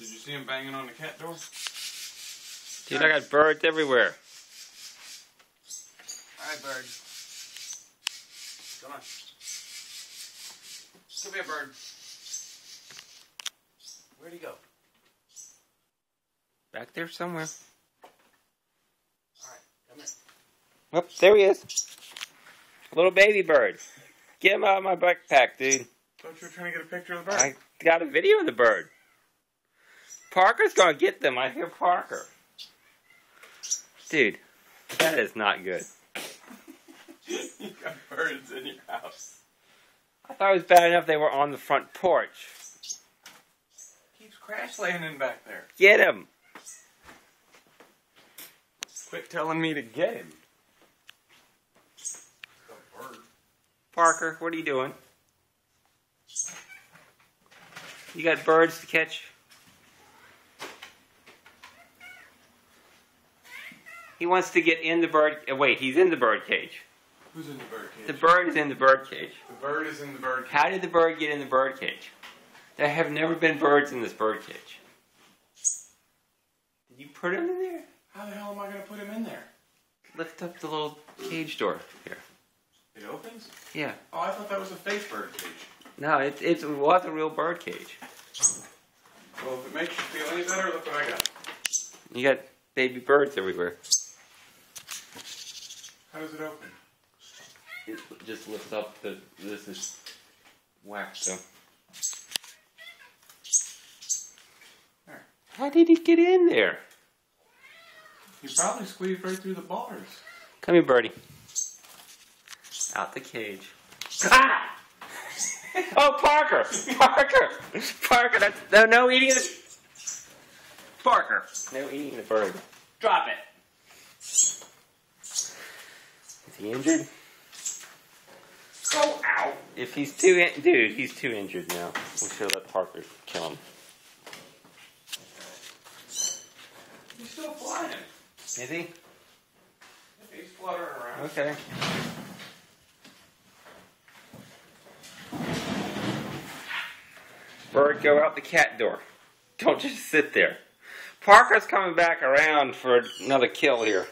Did you see him banging on the cat door? Dude, I got birds everywhere. Alright, bird. Come on. Come here, bird. Where'd he go? Back there somewhere. Alright, come here. Oh, there he is. Little baby bird. Get him out of my backpack, dude. Thought you were trying to get a picture of the bird. I got a video of the bird. Parker's gonna get them. I hear Parker. Dude, that is not good. You got birds in your house. I thought it was bad enough they were on the front porch. Keeps crash landing back there. Get him. Quit telling me to get him. A bird. Parker, what are you doing? You got birds to catch? He wants to get in the bird... Wait, he's in the bird cage. Who's in the bird cage? The bird is in the bird cage. The bird is in the bird cage. How did the bird get in the bird cage? There have never been birds in this bird cage. Did you put him in there? How the hell am I going to put him in there? Lift up the little cage door here. It opens? Yeah. Oh, I thought that was a fake bird cage. No, it was a real bird cage. Well, if it makes you feel any better, look what I got. You got baby birds everywhere. How does it open? It just lifts up. This is wax, so. There. How did he get in there? You probably squeezed right through the bars. Come here, birdie. Out the cage. Ah! Oh, Parker! Parker! Parker, that's... No eating the... Parker! No eating the bird. Drop it! Is he injured? Go out! If he's dude, he's too injured now. We should let Parker kill him. He's still flying. Is he? He's fluttering around. Okay. Bird, go out the cat door. Don't just sit there. Parker's coming back around for another kill here.